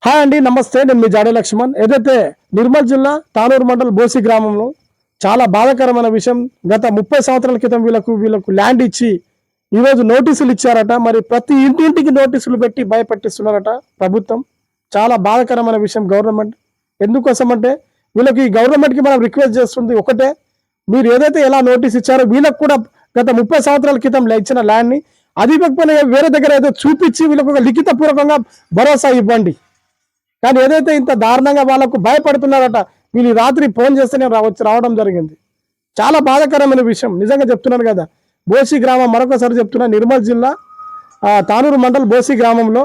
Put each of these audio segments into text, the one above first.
Hi అండి, నమస్తే. నేను మీ జాడే లక్ష్మణ్. ఏదైతే నిర్మల్ జిల్లా తానూరు మండల్ బోసి గ్రామంలో చాలా బాధాకరమైన విషయం. గత 30 సంవత్సరాల క్రితం వీళ్ళకు ల్యాండ్ ఇచ్చి ఈరోజు నోటీసులు ఇచ్చారట. మరి ప్రతి ఇంటింటికి నోటీసులు పెట్టి భయపెట్టిస్తున్నారట ప్రభుత్వం. చాలా బాధాకరమైన విషయం. గవర్నమెంట్ ఎందుకోసం అంటే వీళ్ళకి గవర్నమెంట్కి మనం రిక్వెస్ట్ చేస్తుంది ఒకటే, మీరు ఏదైతే ఎలా నోటీస్ ఇచ్చారో వీళ్ళకి కూడా గత 30 సంవత్సరాల క్రితం ఇచ్చిన ల్యాండ్ని అది ఇవ్వకపోయినా వేరే దగ్గర ఏదో చూపించి వీళ్ళకు ఒక లిఖిత పూర్వకంగా భరోసా ఇవ్వండి. కానీ ఏదైతే ఇంత దారుణంగా వాళ్ళకు భయపడుతున్నారట, వీళ్ళు రాత్రి ఫోన్ చేస్తేనే రావడం జరిగింది. చాలా బాధాకరమైన విషయం. నిజంగా చెప్తున్నాను కదా. బోసి గ్రామం, మరొకసారి చెప్తున్నా, నిర్మల్ జిల్లా తానూరు మండల్ బోసి గ్రామంలో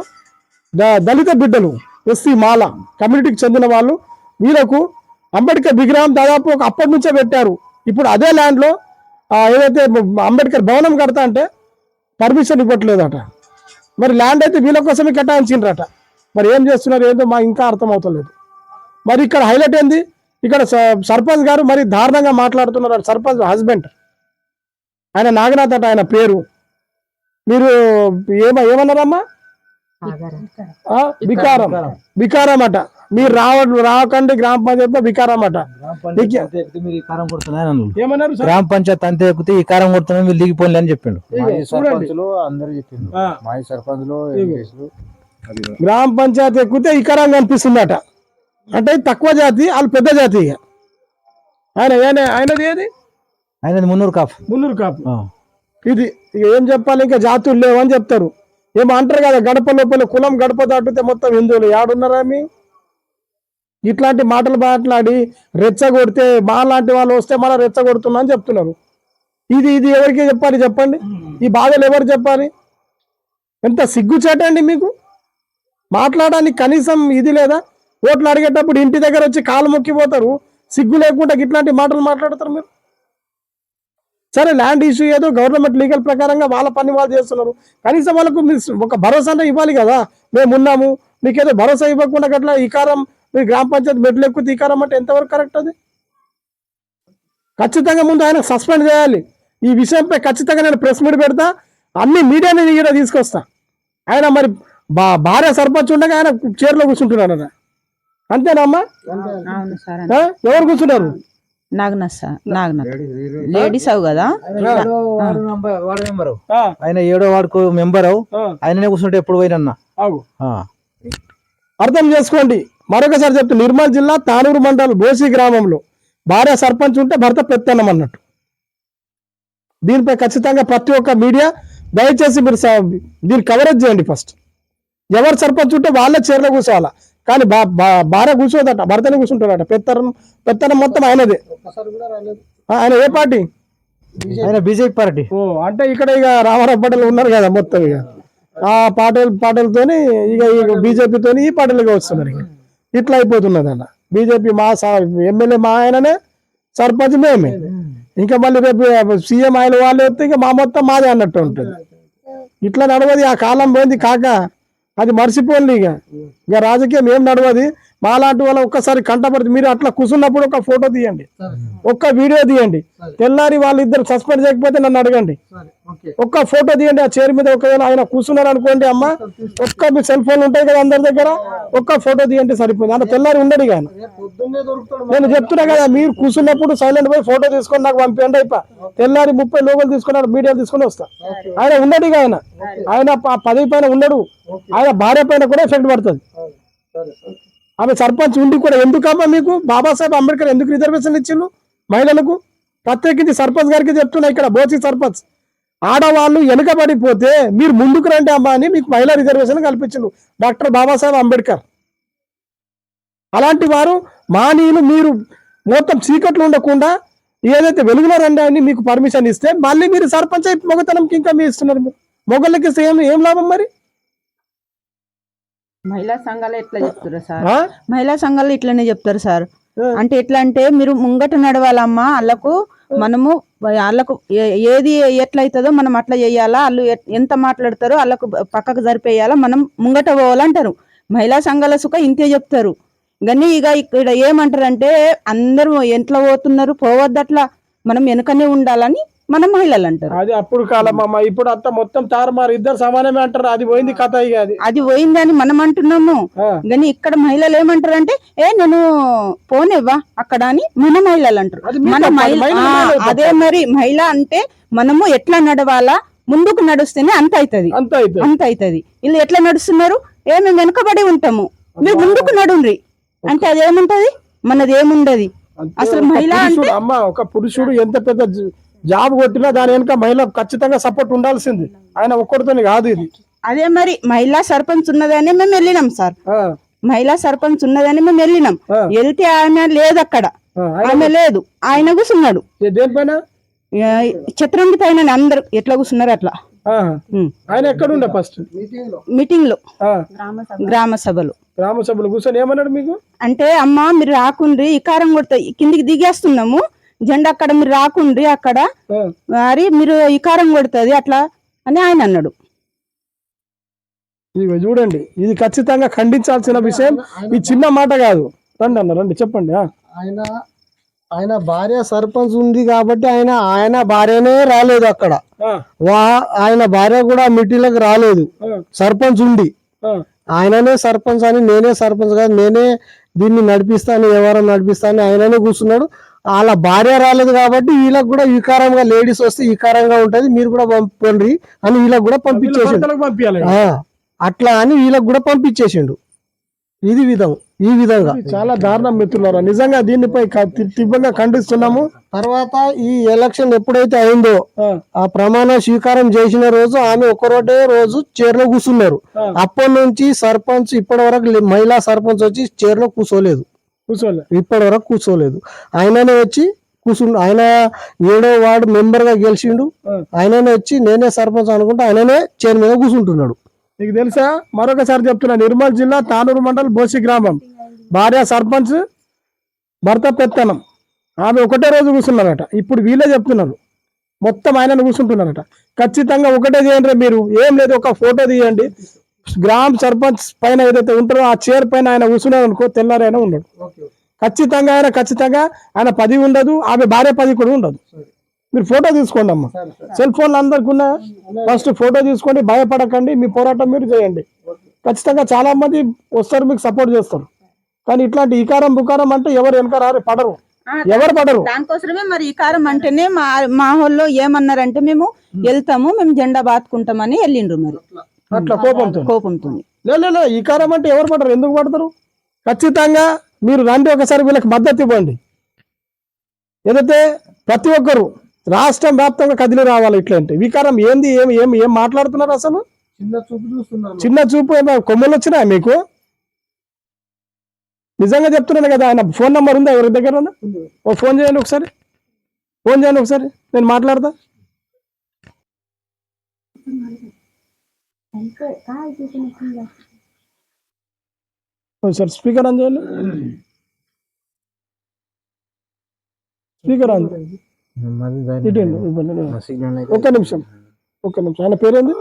దళిత బిడ్డలు ఎస్సీ మాల కమ్యూనిటీకి చెందిన వాళ్ళు వీళ్ళకు అంబేద్కర్ విగ్రహం దాదాపు అప్పటి నుంచే పెట్టారు. ఇప్పుడు అదే ల్యాండ్లో ఏదైతే అంబేద్కర్ భవనం కడతా అంటే పర్మిషన్ ఇవ్వట్లేదట. మరి ల్యాండ్ అయితే వీళ్ళ కోసమే కేటాయించిండ్రట. మరి ఏం చేస్తున్నారు ఏంటో మా ఇంకా అర్థమవుతలేదు. మరి ఇక్కడ హైలైట్ ఏంది, ఇక్కడ సర్పంచ్ గారు మరి దారుణంగా మాట్లాడుతున్నారు. సర్పంచ్ హస్బెండ్ ఆయన నాగనాథ్ అట ఆయన పేరు. మీరు ఏమన్నారమ్మా? వికారం అట. మీరు రాకండి గ్రామ పంచాయతీ వికారం అట. ఏమన్నారు? గ్రామ పంచాయతీ అంతే ఎక్కితే ఈ కారం కొడుతున్నా మీరు దిగిపోలే అని చెప్పిండు. గ్రామ పంచాయతీ ఎక్కితే ఇకారం కనిపిస్తుందట. అంటే తక్కువ జాతి, వాళ్ళు పెద్ద జాతి. ఆయనది ఏది? ఆయనది మున్నూరు కాపు. ఇది ఇక ఏం చెప్పాలి, ఇంకా జాతులు లేవని చెప్తారు. ఏమో అంటారు కదా, గడప లోపల కులం గడప దాటితే మొత్తం హిందువులు ఏడున్నారా? మీ ఇట్లాంటి మాటలు మాట్లాడి రెచ్చగొడితే మా లాంటి వాళ్ళు వస్తే మళ్ళీ రెచ్చగొడుతున్నా అని చెప్తున్నారు. ఇది ఎవరికి చెప్పాలి చెప్పండి? ఈ బాధలు ఎవరు చెప్పాలి? ఎంత సిగ్గుచేటండి మీకు. మాట్లాడడానికి కనీసం ఇది లేదా? ఓట్లు అడిగేటప్పుడు ఇంటి దగ్గర వచ్చి కాలు మొక్కిపోతారు. సిగ్గు లేకుండా ఇట్లాంటి మాటలు మాట్లాడతారు మీరు. సరే, ల్యాండ్ ఇష్యూ ఏదో గవర్నమెంట్ లీగల్ ప్రకారంగా వాళ్ళ పని వాళ్ళు చేస్తున్నారు. కనీసం వాళ్ళకు ఒక భరోసా ఇవ్వాలి కదా. మేము ఉన్నాము, మీకేదో భరోసా ఇవ్వకుండా అట్లా ఈకారం మీరు గ్రామ పంచాయతీ మెట్లు ఎక్కువ ఈకారం అంటే ఎంతవరకు కరెక్ట్? అది ఖచ్చితంగా ముందు ఆయన సస్పెండ్ చేయాలి. ఈ విషయంపై ఖచ్చితంగా నేను ప్రెస్ మీట్ పెడతా, అన్ని మీడియాని కూడా తీసుకొస్తా. ఆయన మరి భార్య సర్పంచ్ ఉండగా ఆయన చైర్లో కూర్చుంటున్నాడు. అంతేనమ్మా? ఎవరు కూర్చున్నారు? లేడీస్ అవు కదా, వార్డు మెంబర్ ఆయన 7వ వార్డు మెంబర్ ఆయననే కూర్చుంటే ఎప్పుడు పోయినన్నా. అర్థం చేసుకోండి. మరొకసారి చెప్తే నిర్మల్ జిల్లా తానూరు మండల్ బోసి గ్రామంలో భార్య సర్పంచ్ ఉంటే భర్త పెత్తనం అన్నట్టు. దీనిపై ఖచ్చితంగా ప్రతి ఒక్క మీడియా దయచేసి మీరు దీన్ని కవరేజ్ చేయండి. ఫస్ట్ ఎవరు సర్పంచ్ ఉంటే వాళ్ళే చైర్లో కూర్చోవాలా, కానీ భార్య కూర్చోదట, భర్తనే కూర్చుంటాడట. పెత్తనం మొత్తం ఆయనదే. ఆయన ఏ పార్టీ? ఆయన బీజేపీ పార్టీ. అంటే ఇక్కడ ఇక రామారావు పార్టీలు ఉన్నారు కదా మొత్తం. ఇక ఆ పార్టీలతోని ఇక బీజేపీతోని ఈ పార్టీలుగా వస్తున్నారు. ఇక ఇట్లా అయిపోతున్నది అన్న. బీజేపీ మా ఎమ్మెల్యే మా ఆయననే, సర్పంచ్ మేమే. ఇంకా మళ్ళీ రేపు సీఎం ఆయన వాళ్ళు వస్తే ఇక మా మొత్తం మాదే అన్నట్టు ఉంటుంది. ఇట్లా నడవది. ఆ కాలం పోయింది కాక అది మర్చిపోండి. ఇక రాజకీయం ఏం నడవది. మాలాంటి వాళ్ళ ఒక్కసారి కంటపడి మీరు అట్లా కూర్చున్నప్పుడు ఒక ఫోటో తీయండి, ఒక్క వీడియో తీయండి. తెల్లారి వాళ్ళిద్దరు సస్పెండ్ చేయకపోతే నన్ను అడగండి. ఒక్క ఫోటో తీయండి. ఆ చైర్ మీద ఒకవేళ ఆయన కూర్చున్నారు అనుకోండి, అమ్మ ఒక్క మీ సెల్ ఫోన్ ఉంటాయి కదా అందరి దగ్గర, ఒక్క ఫోటో తీయండి సరిపోయింది. అంటే తెల్లారి ఉండడు. కానీ నేను చెప్తున్నా కదా, మీరు కూర్చున్నప్పుడు సైలెంట్ పోయి ఫోటో తీసుకొని నాకు పంపించండి. అయిపో తెల్లారి 30 లోగోలు తీసుకున్నాడు, మీడియా తీసుకొని వస్తా. ఆయన ఉండడు. ఆయన 10 పైన ఉండడు. ఆయన భార్య పైన కూడా ఎఫెక్ట్ పడుతుంది. ఆమె సర్పంచ్ ఉండి కూడా ఎందుకమ్మా మీకు బాబాసాహెబ్ అంబేద్కర్ ఎందుకు రిజర్వేషన్ ఇచ్చిండు మహిళలకు? ప్రత్యేకించి సర్పంచ్ గారికి చెప్తున్నా, ఇక్కడ బోసి సర్పంచ్, ఆడవాళ్ళు వెనుకబడిపోతే మీరు ముందుకు రండి అమ్మా అని మీకు మహిళా రిజర్వేషన్ కల్పించిండు డాక్టర్ బాబాసాహెబ్ అంబేద్కర్. అలాంటి వారు మానీయులు. మీరు మొత్తం చీకట్లు ఉండకుండా ఏదైతే వెలుగులో రండి అని మీకు పర్మిషన్ ఇస్తే మళ్ళీ మీరు సర్పంచ్ అయి మొగతనంకి ఇంకా మీ ఇస్తున్నారు. మీరు మొగళ్ళకి ఇస్తే ఏం లాభం? మరి మహిళా సంఘాలు ఎట్లా చెప్తారు సార్? మహిళా సంఘాలు ఇట్లనే చెప్తారు సార్. అంటే ఎట్లా అంటే మీరు ముంగట నడవాలమ్మా, వాళ్ళకు మనము వాళ్ళకు ఏది ఎట్లయితుందో మనం అట్లా చేయాలా, వాళ్ళు ఎంత మాట్లాడతారో వాళ్ళకు పక్కకు జరిపేయాలా, మనం ముంగట పోవాలంటారు. మహిళా సంఘాల సుఖ ఇంతే చెప్తారు. కానీ ఇక ఇక్కడ ఏమంటారంటే అందరూ ఎంట్లో పోతున్నారు, పోవద్దట్లా, మనం వెనుకనే ఉండాలని మన మహిళలు అంటారు. అది అప్పుడు కాలం అమ్మ, ఇప్పుడు అంతా మొత్తం తారుమారు, ఇద్దరు సమానమే అంటారు. అది పోయింది కథ, ఇక అది పోయిందని మనం అంటున్నాము. కానీ ఇక్కడ మహిళలు ఏమంటారు అంటే నేను పోనేవ్వా అక్కడ అని మన మహిళలు అంటారు. మన అదే మరి మహిళ అంటే మనము ఎట్లా నడవాలా, ముందుకు నడుస్తేనే అంత అవుతుంది. వీళ్ళు ఎట్లా నడుస్తున్నారు, మేము వెనుకబడి ఉంటాము, మీరు ముందుకు నడుండ్రి అంటే అదేముంటది, మనది ఏముండదు. అసలు మహిళ అంటే అమ్మ, ఒక పురుషుడు ఎంత పెద్ద జాబ్ కొట్టినా దాని వెనుక మహిళ ఖచ్చితంగా సపోర్ట్ ఉండాల్సింది, ఆయన ఒక్కడితోనే కాదు ఇది. అదే మరి మహిళా సర్పంచ్ ఉన్నదని మేము వెళ్ళినాం సార్, మహిళా సర్పంచ్ ఉన్నదని మేము వెళ్ళినాం. వెళ్తే ఆమె లేదు అక్కడ, ఆమె లేదు, ఆయన కూర్చున్నాడు దేనిపైన, ఛత్రంగి పైన. అందరు ఎట్లా కూర్చున్నారు అట్లా. ఆయన ఎక్కడుండే ఫస్ట్ మీటింగ్ లో, గ్రామ సభలు కూర్చొని ఏమన్నాడు మీకు అంటే, అమ్మ మీరు రాకుండ్రి, ఇకారం కొడతా కిందికి దిగేస్తున్నాము, జెండా అక్కడ మీరు రాకుండ్రి, అక్కడ మరి మీరు ఇకారం కొడుతుంది అట్లా అని ఆయన అన్నాడు. ఇది చూడండి, ఇది ఖచ్చితంగా ఖండించాల్సిన విషయం, ఈ చిన్న మాట కాదు. రండి అన్న, రండి, చెప్పండి. ఆయన భార్య సర్పంచ్ ఉంది కాబట్టి ఆయన భార్యనే రాలేదు అక్కడ, ఆయన భార్య కూడా మీటింగ్లకు రాలేదు. సర్పంచ్ ఉండి ఆయననే సర్పంచ్ అని, నేనే సర్పంచ్ కాదు, నేనే దీన్ని నడిపిస్తాను, వ్యవహారం నడిపిస్తాను, ఆయననే కూర్చున్నాడు. వాళ్ళ భార్య రాలేదు కాబట్టి వీళ్ళకి కూడా వికారంగా, లేడీస్ వస్తే వికారంగా ఉంటది, మీరు కూడా పంపండి అని వీళ్ళకి కూడా పంపించేసిండు. అట్లా అని వీళ్ళకి కూడా పంపించేసిండు. ఈ విధంగా చాలా దారుణం మిత్రులారా, నిజంగా దీనిపై తీవ్రంగా ఖండిస్తున్నాము. తర్వాత ఈ ఎలక్షన్ ఎప్పుడైతే అయిందో, ఆ ప్రమాణ స్వీకారం చేసిన రోజు ఆమె ఒకరోటే రోజు చైర్లో కూర్చున్నారు. అప్పటి నుంచి సర్పంచ్ ఇప్పటి వరకు మహిళా సర్పంచ్ వచ్చి చైర్లో కూర్చోలేదు, ఇప్పటి వరకు కూర్చోలేదు. ఆయననే వచ్చి ఆయన 7వ వార్డు మెంబర్ గా గెలిచిండు. ఆయననే వచ్చి నేనే సర్పంచ్ అనుకుంటే ఆయననే చైర్ మీద కూర్చుంటున్నాడు. నీకు తెలుసా, మరొకసారి చెప్తున్నా, నిర్మల్ జిల్లా తానూరు మండల్ బోసి గ్రామం, భార్య సర్పంచ్, భర్త పెత్తనం, ఆమె ఒకటే రోజు కూర్చున్నారట. ఇప్పుడు వీళ్ళే చెప్తున్నారు మొత్తం ఆయనను కూర్చుంటున్నారట. ఖచ్చితంగా ఒకటే చేయండి, మీరు ఏం లేదు, ఒక ఫోటో తీయండి, గ్రామ సర్పంచ్ పైన ఏదైతే ఉంటారో ఆ చైర్ పైన ఆయన కూర్చున్నాడు అనుకో, తెల్లారైనా ఉండడు. ఖచ్చితంగా ఆయన 10 ఉండదు, ఆమె భార్య 10 కూడా ఉండదు. మీరు ఫోటో తీసుకోండి అమ్మ, సెల్ ఫోన్లు అందరికి ఉన్న, ఫస్ట్ ఫోటో తీసుకోండి, భయపడకండి, మీ పోరాటం మీరు చేయండి. ఖచ్చితంగా చాలా మంది వస్తారు, మీకు సపోర్ట్ చేస్తారు. కానీ ఇట్లాంటి ఈకారం బుకారం అంటే ఎవరు వెనక రారు, ఎవరు పడరు. దానికోసమే మరి ఈకారం అంటేనే మా హాల్లో ఏమన్నారంటే, మేము వెళ్తాము, మేము జెండా బాతుకుంటామని వెళ్ళిండ్రు. మరి అట్లా కోపంతో లేదు, ఈకారం అంటే ఎవరు పడరు, ఎందుకు పడతారు? ఖచ్చితంగా మీరు రండి, ఒకసారి వీళ్ళకి మద్దతు ఇవ్వండి. ఏదైతే ప్రతి ఒక్కరు రాష్ట్రం వ్యాప్తంగా కదిలి రావాలి. ఇట్లాంటి వికారం ఏంది, ఏం మాట్లాడుతున్నారు అసలు? చిన్న చూపు ఏమో కొమ్మలు వచ్చినాయి మీకు? నిజంగా చెప్తున్నాను కదా. ఆయన ఫోన్ నెంబర్ ఉందా ఎవరి దగ్గర? ఫోన్ చేయండి ఒకసారి, నేను మాట్లాడతా. సార్ స్పీకర్ ఆన్ చేయండి, స్పీకర్ ఆన్. ఒక్క నిమిషం. ఆయన పేరేంది?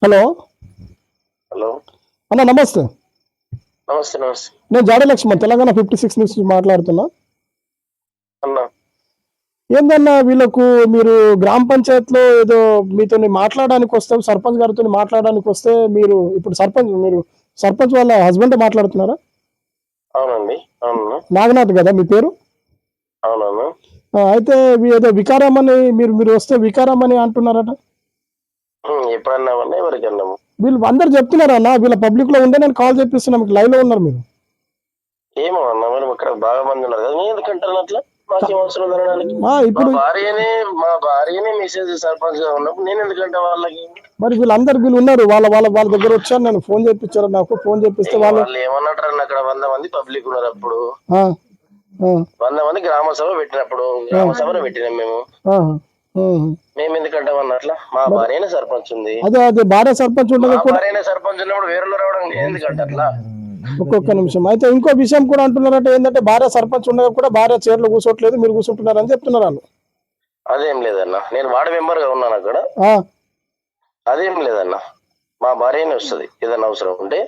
హలో అన్న, నమస్తే. నేను జాడ లక్ష్మణ్, తెలంగాణ 56 నుంచి మాట్లాడుతున్నా. ఏందన్నా, వీళ్ళకు మీరు గ్రామ పంచాయతీలో ఏదో మీతో మాట్లాడడానికి వస్తే, సర్పంచ్ గారితో మాట్లాడడానికి వస్తే, మీరు ఇప్పుడు సర్పంచ్ వాళ్ళ హస్బెండ్ మాట్లాడుతున్నారా? అవునండి. నాగనాథ్ కదా మీ పేరు? అవునవును. అయితే ఏదో వికారం అని మీరు వస్తే వికారం అని అంటున్నారట. ఎప్పుడన్నామన్నా ఎవరికన్నాము? వీళ్ళు అందరు చెప్తున్నారా అన్న? వీళ్ళ పబ్లిక్ లో ఉండే నేను కాల్ చేపిస్తున్నా, మీకు లైవ్ లో ఉన్నారు మీరు. ఏమో అన్నా, మరి ఇక్కడ బాగా మంది ఉన్నారు కదా, నేను ఎందుకంటాను అట్లా? మాకేం అవసరం జరగడానికి? ఇప్పుడు మా భార్యనే మెసేజ్ సర్పంచ్ గా ఉన్నప్పుడు నేను ఎందుకంటే వాళ్ళకి. మరి వీళ్ళు ఉన్నారు, వాళ్ళ దగ్గర వచ్చాను, నేను ఫోన్ చేయించారు, నాకు ఫోన్ చేపిస్తే వాళ్ళు ఏమన్నట్టు అక్కడ 100 మంది పబ్లిక్ ఉన్నారు. అప్పుడు 100 మంది గ్రామ సభ పెట్టినప్పుడు గ్రామ సభను పెట్టినాం మేము ఎందుకంటే అట్లా? మా భార్యనే సర్పంచ్ ఉంది. అదే భార్య సర్పంచ్ ఉండదు, భార్యనే సర్పంచ్ ఉన్నప్పుడు వేరే రావడం నేను ఎందుకంటే అట్లా? ఒక్కొక్క నిమిషం. అయితే ఇంకో విషయం కూడా అంటున్నారంటే, ఏంటంటే భార్య సర్పంచ్ ఉండగా కూడా భార్య చైర్లో కూర్చోట్లేదు, మీరు కూర్చుంటున్నారని చెప్తున్నారు వాళ్ళు. అదేం లేదన్నా, నేను వార్డు మెంబర్ గా ఉన్నాను అక్కడ. అదేం లేదన్నా, మా భార్యనే వస్తుంది ఏదైనా అవసరం ఉంటే.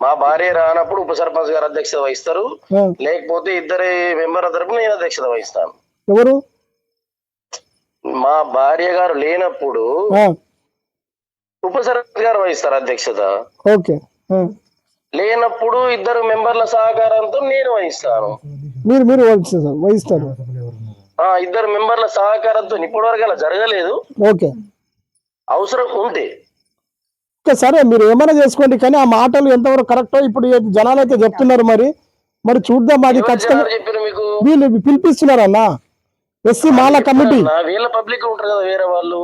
మా భార్య రానప్పుడు ఉప సర్పంచ్ గారు అధ్యక్షత వహిస్తారు, లేకపోతే ఇద్దరి మెంబర్ల తరపున నేను అధ్యక్షత వహిస్తాను. ఎవరు? మా భార్య గారు లేనప్పుడు ఉప సర్పంచ్ గారు వహిస్తారు అధ్యక్షత. ఓకే. లేనప్పుడు ఇద్దరు మెంబర్ల సహకారంతో నేను వహిస్తాను. మీరు వహిస్తారు. ఇద్దరు మెంబర్ల సహకారంతో ఇప్పటి వరకు అలా జరగలేదు. ఓకే. అవసరం ఉంటే సరే మీరు ఏమైనా చేసుకోండి, కానీ ఆ మాటలు ఎంతవరకు కరెక్టో ఇప్పుడు జనాలు అయితే చెప్తున్నారు. మరి చూద్దాం. అది ఖచ్చితంగా చెప్పారు మీకు. వీళ్ళు పిలిపిస్తున్నారు అన్న, ఎస్సీ మాల కమిటీ. వీళ్ళ పబ్లిక్ ఉంటారు కదా వేరే వాళ్ళు,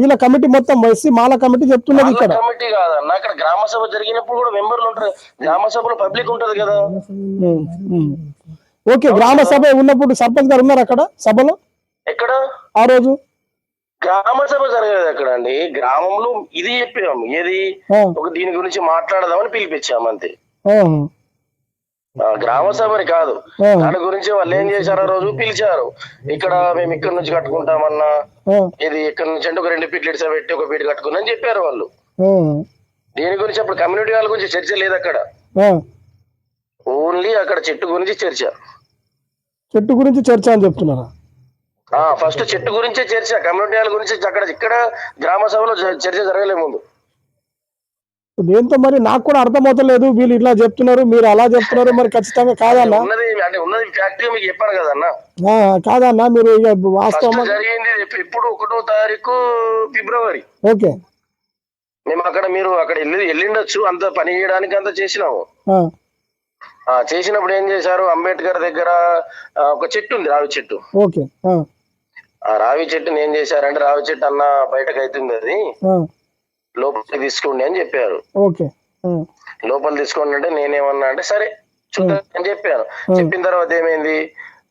వీళ్ళ కమిటీ మొత్తం ఎస్సీ మాల కమిటీ చెప్తున్నది ఇక్కడ. కమిటీ కాదన్న, అక్కడ గ్రామ సభ జరిగినప్పుడు కూడా మెంబర్లు ఉంటారు. గ్రామ సభలో పబ్లిక్ ఉంటది కదా. ఓకే. గ్రామ సభ ఉన్నప్పుడు సర్పంచ్ గారు ఉన్నారు అక్కడ సభలో? ఎక్కడ? ఆ రోజు గ్రామ సభ జరగదు అక్కడ అండి. గ్రామంలో ఇది చెప్పాము, ఏది ఒక దీని గురించి మాట్లాడదామని పిలిపించాము అంతే. గ్రామ సభని కాదు, దాని గురించి వాళ్ళు ఏం చేశారు ఆ రోజు పిలిచారు. ఇక్కడ మేము ఇక్కడ నుంచి కట్టుకుంటామన్నా, ఇది ఇక్కడ నుంచి అంటే ఒక 2 ఫీట్లు ఇట్సా పెట్టి ఒక ఫీట్ కట్టుకుందని చెప్పారు వాళ్ళు. దీని గురించి అప్పుడు కమ్యూనిటీ వాళ్ళ గురించి చర్చ లేదు అక్కడ, ఓన్లీ అక్కడ చెట్టు గురించి చర్చ. చెట్టు గురించి చర్చ అని చెప్తున్నారా? ఫస్ట్ చెట్టు గురించే చర్చ, కమ్యూనిటీ వాళ్ళ గురించి అక్కడ ఇక్కడ గ్రామ సభలో చర్చ జరగలే ముందు. దేంతో మరి నాకు కూడా అర్థమవుతలేదు. వీళ్ళు ఇట్లా చెప్తున్నారు, మీరు అలా చెప్తున్నారు. మరి ఖచ్చితంగా కాదన్నా, ఉన్నది ఫ్యాక్టరీ మీకు చెప్పాను కదన్నా. కాదన్నా మీరు వాస్తవం జరిగింది ఇప్పుడు 1వ తారీఖు ఫిబ్రవరి. ఓకే. మేము అక్కడ మీరు అక్కడ వెళ్ళిండొచ్చు, అంత పని చేయడానికి అంతా చేసినాము. చేసినప్పుడు ఏం చేశారు, అంబేద్కర్ దగ్గర ఒక చెట్టు ఉంది, రావి చెట్టు. ఓకే. ఆ రావి చెట్టుని ఏం చేశారంటే, రావి చెట్టు అన్న బయటకు అవుతుంది, అది లోపలికి తీసుకోండి అని చెప్పారు. ఓకే. లోపల తీసుకోండి అంటే నేనేమన్నా అంటే సరే చూద్దాం అని చెప్పాను. చెప్పిన తర్వాత ఏమైంది,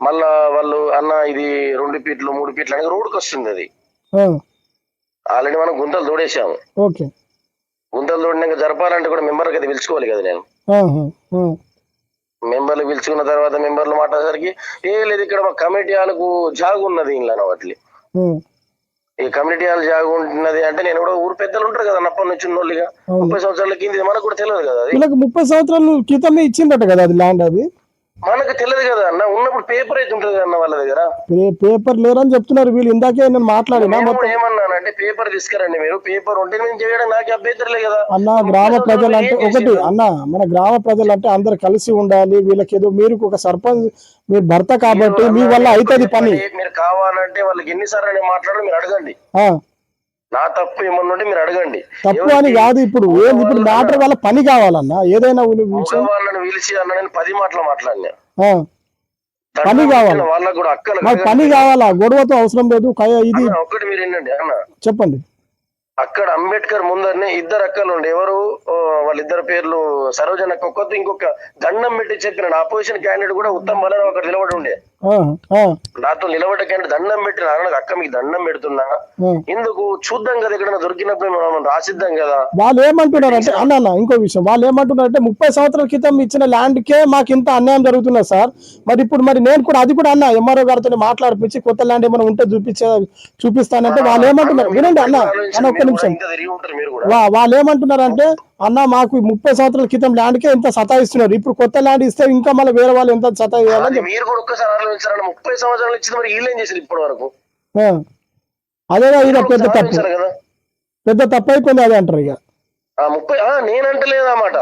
మళ్ళా వాళ్ళు అన్న ఇది 2 ఫీట్లు 3 ఫీట్లు అని రోడ్డుకి వస్తుంది. అది ఆల్రెడీ మనం గుంతలు తోడేసాము. ఓకే. గుంతలు తోడినాక జరపాలంటే కూడా మెంబర్కి అది పిలుచుకోవాలి కదా. నేను మెంబర్లు పిలుచుకున్న తర్వాత మెంబర్లు మాట్లాడేసరికి లేదు ఇక్కడ మా కమిటీ వాళ్ళకు జాగు ఉన్నది ఇలా వాటి. ఈ కమ్యూనిటీ హాల్ జాగా ఉంటున్నది అంటే నేను కూడా ఊరు పెద్దలు ఉంటారు కదా, అప్పటి నుంచి ఉన్నోళ్ళుగా 30 సంవత్సరాల కింద మనకు కూడా తెలియదు కదా. అది 30 సంవత్సరాల క్రితమే ఇచ్చిందట కదా అది ల్యాండ్. అది మనకు తెలియదు కదా అన్న, ఉన్నప్పుడు పేపర్ అయితే ఉంటుంది అన్న వాళ్ళ దగ్గర. పేపర్ లేరని చెప్తున్నారు వీళ్ళు. ఇందాకే నేను మాట్లాడినా ఏమన్నానంటే పేపర్ తీసుకురండి, మీరు పేపర్ ఉంటే నేను చేయడం నాకు అభ్యంతరలే కదా అన్న. గ్రామ ప్రజలు అంటే ఒకటి అన్న, మన గ్రామ ప్రజలు అంటే అందరు కలిసి ఉండాలి. వీళ్ళకి ఏదో మీరు ఒక సర్పంచ్, మీరు భర్త కాబట్టి మీ వల్ల అవుతుంది పని. మీరు కావాలంటే వాళ్ళకి ఎన్నిసార్లు నేను మాట్లాడడం మీరు అడగండి, నా తప్పు ఏమన్నా ఉంటే మీరు అడగండి. తప్పు అని కాదు, ఇప్పుడు మ్యాటర్ వాళ్ళ పని కావాలన్నా. ఏదైనా వాళ్ళని పిలిచి అన్న నేను 10 మాటలు మాట్లాడినా, పని కావాలి వాళ్ళకు కూడా అక్కలు పని కావాలా, గొడవతో అవసరం లేదు. ఇది ఒక్కటి మీరు ఏంటండి అన్న, చెప్పండి. అక్కడ అంబేద్కర్ ముందరనే 2 అక్కలు ఉండే, ఎవరు వాళ్ళిద్దరు పేర్లు సరోజన ఒక్కతో ఇంకొక దండం పెట్టి చెప్పిన అపోజిషన్ క్యాండిడేట్ కూడా ఉత్తమ్ బలరావు అక్కడ నిలబడి ఉండే. నాతో నిలబడ్డ క్యాండిడేట్ దండం పెట్టిన అక్క మీకు దండం పెడుతున్నా, ఎందుకు చూద్దాం కదా ఎక్కడైనా దొరికినప్పుడు మనం రాసిద్దాం కదా. వాళ్ళు ఏమంటున్నారు అంటే అన్న ఇంకో విషయం, వాళ్ళు ఏమంటున్నారు అంటే 30 సంవత్సరాల క్రితం ఇచ్చిన ల్యాండ్ కే మాకు ఇంత అన్యాయం జరుగుతున్నది సార్. మరి ఇప్పుడు నేను కూడా అది కూడా అన్న ఎంఆర్ఓ గారితో మాట్లాడిపించి కొత్త ల్యాండ్ ఏమైనా ఉంటే చూపిస్తానంటే వాళ్ళు ఏమంటున్నారు వినండి అన్న ఒక్క నిమిషం. వాళ్ళు ఏమంటున్నారు అంటే అన్న మాకు 30 సంవత్సరాల క్రితం ల్యాండ్ కే ఎంత సతాయిస్తున్నారు, ఇప్పుడు కొత్త ల్యాండ్ ఇస్తే ఇంకా మళ్ళీ వేరే వాళ్ళు ఎంత సతాయియాలని. మీరు కూడా ఒక్కసారి 30 సంవత్సరాలు ఇచ్చింది మరి వీళ్ళు ఏం చేశారు ఇప్పటి వరకు? అదేగా ఇది పెద్ద తప్పు అయిపోయింది అదే అంటారు ఇక. 30 నేను అంటలేదన్నమాట,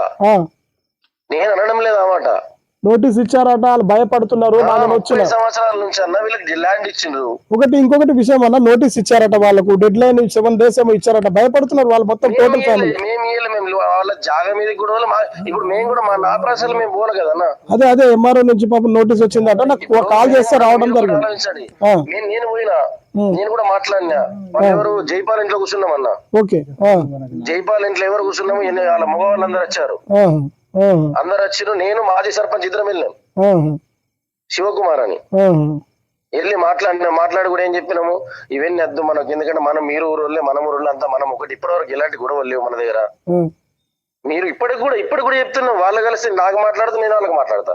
నేను అనడం లేదన్నమాట. నోటీస్ ఇచ్చారట, వాళ్ళు భయపడుతున్నారు. 30 సంవత్సరాల నుంచి అన్న వీళ్ళకి ల్యాండ్ ఇచ్చిండ్రు. ఇంకొకటి విషయం అన్న, నోటీస్ ఇచ్చారట వాళ్ళకు, డెడ్ లైన్ 7 days ఏమో ఇచ్చారట. భయపడుతున్నారు వాళ్ళు మొత్తం టోటల్ ఫ్యామిలీ. వాళ్ళ జాగా మీద కూడా ఇప్పుడు మేము కూడా నా ప్రాసెస్ మేము పోలే కదన్నా. అదే ఎంఆర్ఓ నుంచి పాపం నోటీస్ వచ్చిందట, నాకు కాల్ చేస్తే రావడం జరిగింది. నేను పోయినా, నేను కూడా మాట్లాడినా. ఎవరు జైపాల్ ఇంట్లో కూర్చున్నామన్నా. ఓకే. జైపాల్ ఇంట్లో ఎవరు కూర్చున్నాము, వాళ్ళ మగ వాళ్ళందరూ వచ్చారు. అందరు వచ్చిన నేను మాజీ సర్పంచ్ ఇద్దరం వెళ్ళాం, శివకుమార్ అని వెళ్ళి మాట్లాడి కూడా ఏం చెప్పినాము, ఇవన్నీ వద్దు మనకు, ఎందుకంటే మనం మీరు ఊరోళ్ళే మనం ఊరోళ్ళే అంతా మనం ఒకటి. ఇప్పటి వరకు ఎలాంటి గొడవలు లేవు మన దగ్గర. మీరు ఇప్పటికి కూడా చెప్తున్నాం, వాళ్ళు కలిసి నాకు మాట్లాడుతూ నేను వాళ్ళకి మాట్లాడతా.